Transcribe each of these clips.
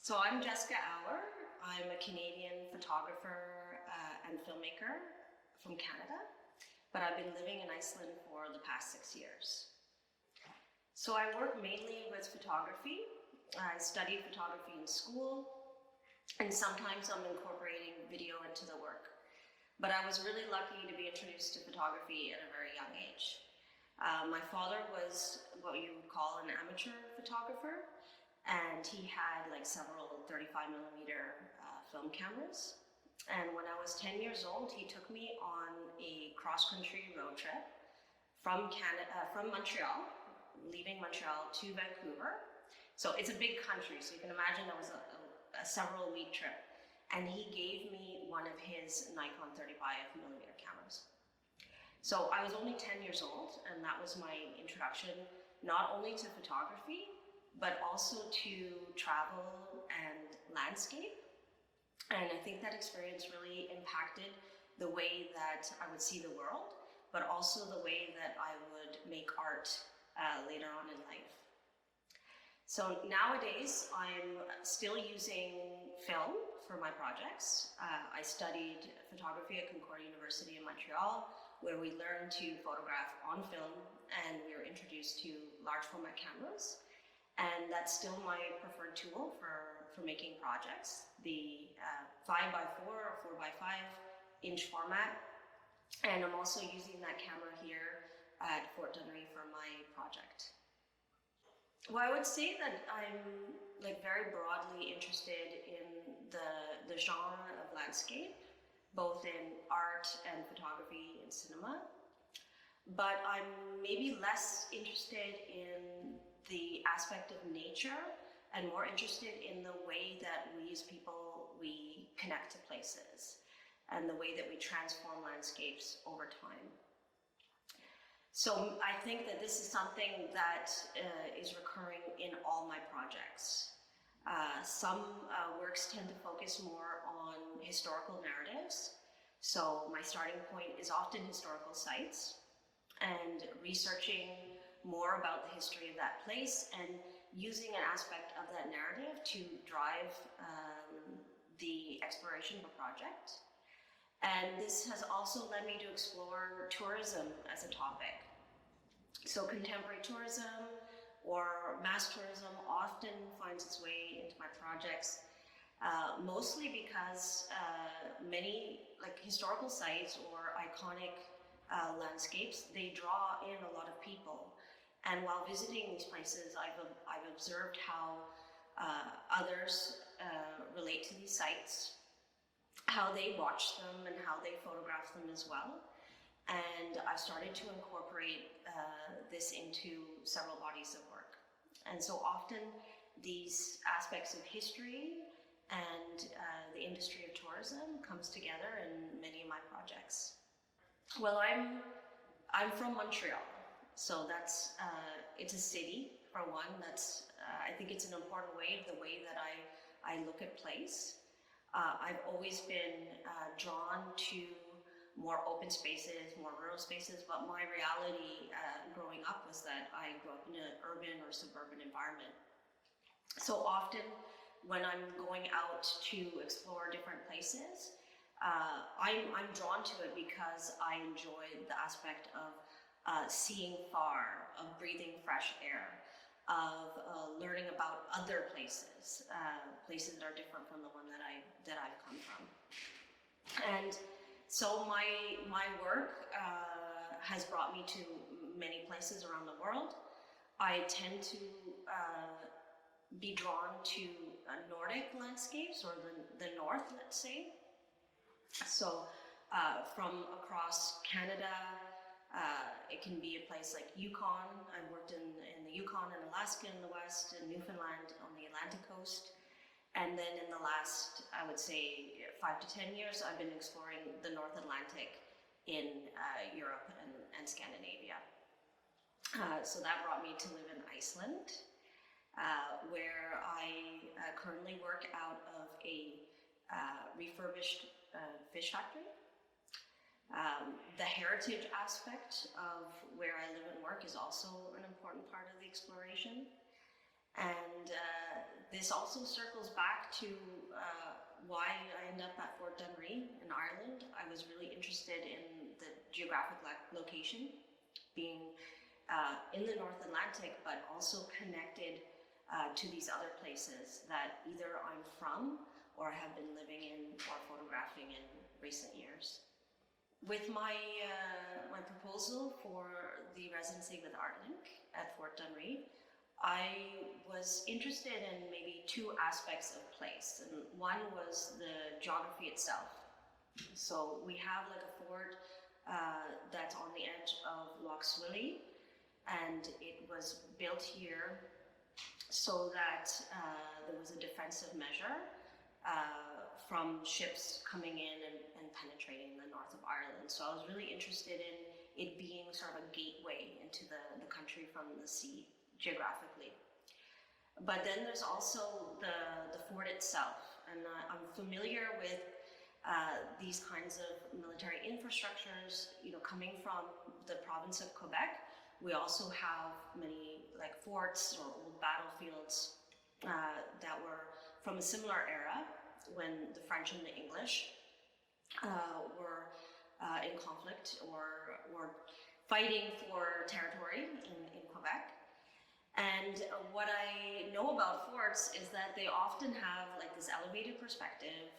So I'm Jessica Auer. I'm a Canadian photographer and filmmaker from Canada, but I've been living in Iceland for the past 6 years. So I work mainly with photography. I studied photography in school, and sometimes I'm incorporating video into the work. But I was really lucky to be introduced to photography at a very young age. My father was what you would call an amateur photographer, and he had like several 35mm film cameras. And when I was 10 years old, he took me on a cross-country road trip from Montreal, leaving Montreal to Vancouver. So it's a big country, so you can imagine that was a several-week trip. And he gave me one of his Nikon 35mm cameras. So I was only 10 years old, and that was my introduction, not only to photography, but also to travel and landscape. And I think that experience really impacted the way that I would see the world, but also the way that I would make art later on in life. So nowadays, I'm still using film for my projects. I studied photography at Concordia University in Montreal, where we learned to photograph on film, and we were introduced to large format cameras. And that's still my preferred tool for making projects, the 5x4 or 4x5 format. And I'm also using that camera here at Fort Dunnery for my project. Well, I would say that I'm very broadly interested in the genre of landscape, both in art and photography and cinema. But I'm maybe less interested in the aspect of nature and more interested in the way that we as people, we connect to places and the way that we transform landscapes over time. So I think that this is something that is recurring in all my projects. Some works tend to focus more on historical narratives. So my starting point is often historical sites and researching more about the history of that place and using an aspect of that narrative to drive the exploration of a project. And this has also led me to explore tourism as a topic. So contemporary tourism or mass tourism often finds its way into my projects, mostly because many historical sites or iconic landscapes, they draw in a lot of people. And while visiting these places, I've observed how others relate to these sites, how they watch them and how they photograph them as well. And I've started to incorporate this into several bodies of work. And so often these aspects of history and the industry of tourism comes together in many of my projects. Well, I'm from Montreal. So that's, it's a city, for one. That's, I think it's an important way, the way that I look at place. I've always been drawn to more open spaces, more rural spaces, but my reality growing up was that I grew up in an urban or suburban environment. So often when I'm going out to explore different places, I'm drawn to it because I enjoy the aspect of seeing far, of breathing fresh air, of learning about other places, places that are different from the one that I've come from. And so my work has brought me to many places around the world. I tend to be drawn to Nordic landscapes, or the north, let's say. So from across Canada, it can be a place like Yukon. I've worked in the Yukon and Alaska in the west, and Newfoundland on the Atlantic coast. And then in the last, I would say, 5 to 10 years, I've been exploring the North Atlantic in Europe and Scandinavia. So that brought me to live in Iceland, where I currently work out of a refurbished fish factory. The heritage aspect of where I live and work is also an important part of the exploration. And this also circles back to why I ended up at Fort Dunree in Ireland. I was really interested in the geographic location, being in the North Atlantic, but also connected to these other places that either I'm from or have been living in or photographing in recent years. With my proposal for the residency with ArtLink at Fort Dunree, I was interested in maybe two aspects of place, and one was the geography itself. So we have like a fort that's on the edge of Loch Swilly, and it was built here so that there was a defensive measure from ships coming in and penetrating the north of Ireland. So I was really interested in it being sort of a gateway into the country from the sea, geographically. But then there's also the fort itself, and I'm familiar with these kinds of military infrastructures, coming from the province of Quebec. We also have many like forts or old battlefields that were from a similar era when the French and the English were in conflict or fighting for territory in Quebec. And what I know about forts is that they often have like this elevated perspective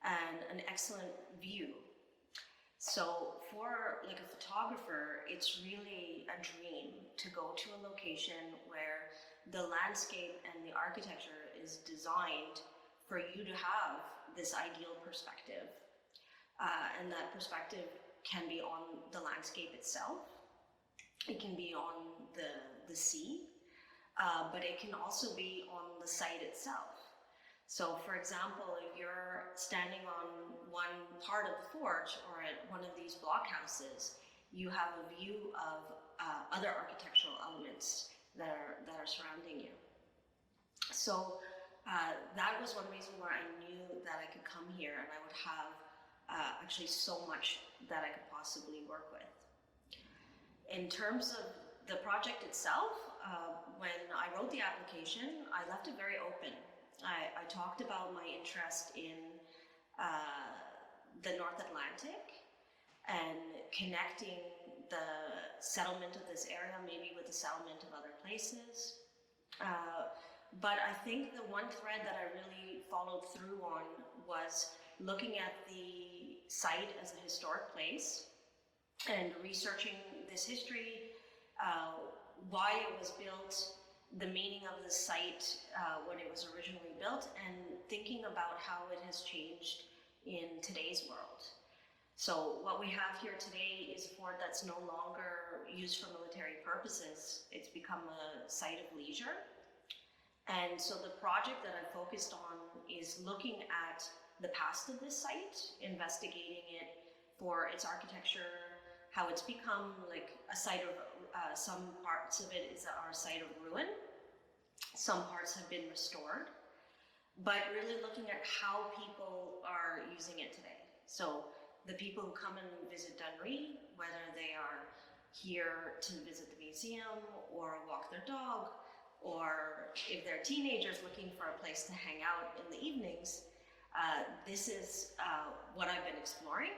and an excellent view. So for like a photographer, it's really a dream to go to a location where the landscape and the architecture is designed for you to have this ideal perspective. And that perspective can be on the landscape itself. It can be on the sea. But it can also be on the site itself. So for example, if you're standing on one part of the fort or at one of these blockhouses, you have a view of other architectural elements that are surrounding you. So that was one reason why I knew that I could come here and I would have actually so much that I could possibly work with. In terms of the project itself, when I wrote the application, I left it very open. I talked about my interest in the North Atlantic and connecting the settlement of this area maybe with the settlement of other places. But I think the one thread that I really followed through on was looking at the site as a historic place and researching this history, why it was built, the meaning of the site when it was originally built, and thinking about how it has changed in today's world. So what we have here today is a fort that's no longer used for military purposes. It's become a site of leisure. And so the project that I focused on is looking at the past of this site, investigating it for its architecture, how it's become like a site of, some parts of it are a site of ruin, some parts have been restored, but really looking at how people are using it today. So the people who come and visit Dunree, whether they are here to visit the museum or walk their dog, or if they're teenagers looking for a place to hang out in the evenings, this is what I've been exploring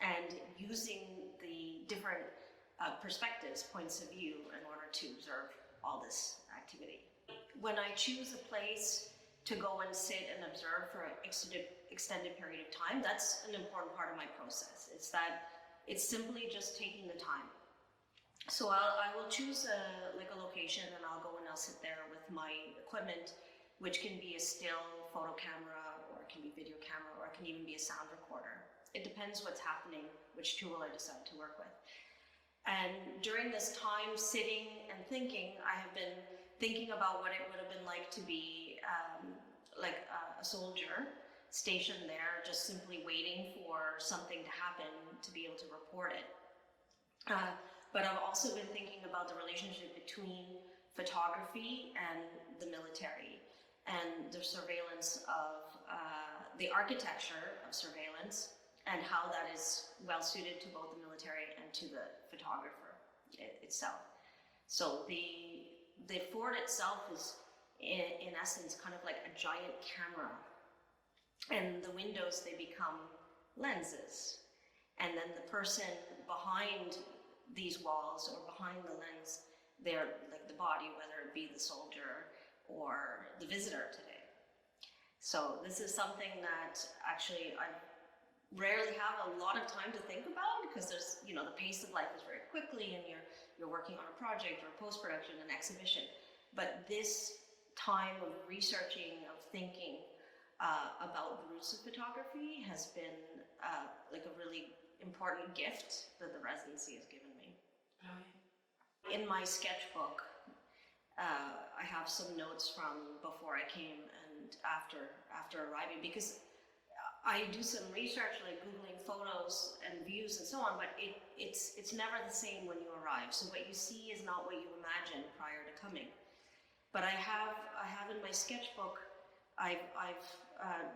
and using the different perspectives, points of view in order to observe all this activity. When I choose a place to go and sit and observe for an extended period of time, that's an important part of my process. It's simply just taking the time. So I will choose a location and I'll go and I'll sit there with my equipment, which can be a still photo camera, or it can be video camera, or it can even be a sound recorder. It depends what's happening, which tool I decide to work with. And during this time sitting and thinking, I have been thinking about what it would have been like to be a soldier stationed there, just simply waiting for something to happen to be able to report it. But I've also been thinking about the relationship between photography and the military and the surveillance of the architecture of surveillance and how that is well suited to both the military and to the photographer itself. So the fort itself in essence, kind of like a giant camera. And the windows, they become lenses. And then the person behind these walls or behind the lens, they're like the body, whether it be the soldier or the visitor today. So this is something that actually I rarely have a lot of time to think about, because there's, you know, the pace of life is very quickly, and you're working on a project or post-production, an exhibition. But this time of researching, of thinking about the roots of photography has been like a really important gift that the residency has given me. In my sketchbook, I have some notes from before I came and after arriving, because I do some research, like Googling photos and views and so on, but it's never the same when you arrive. So what you see is not what you imagine prior to coming. But I have in my sketchbook, I've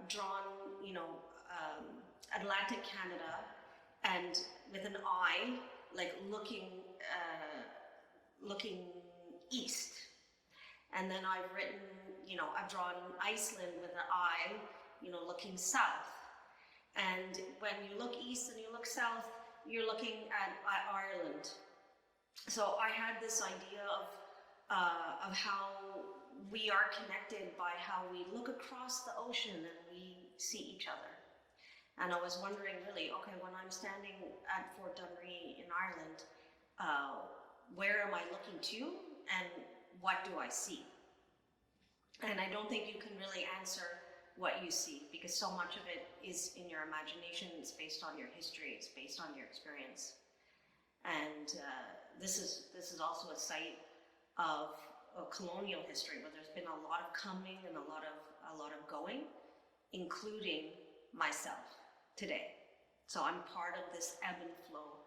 drawn, you know, Atlantic Canada, and with an eye, like looking east. And then I've written, you know, I've drawn Iceland with an eye, you know, looking south. And when you look east and you look south, you're looking at Ireland. So I had this idea of how we are connected by how we look across the ocean and we see each other. And I was wondering, really, okay, when I'm standing at Fort Dunree in Ireland, where am I looking to, and what do I see? And I don't think you can really answer what you see, because so much of it is in your imagination. It's based on your history. It's based on your experience. And this is also a site of colonial history, where there's been a lot of coming and a lot of going, including myself today. So I'm part of this ebb and flow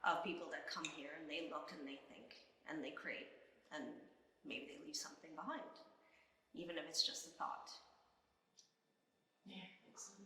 of people that come here, and they look and they think and they create, and maybe they leave something behind, even if it's just a thought. Yeah, excellent.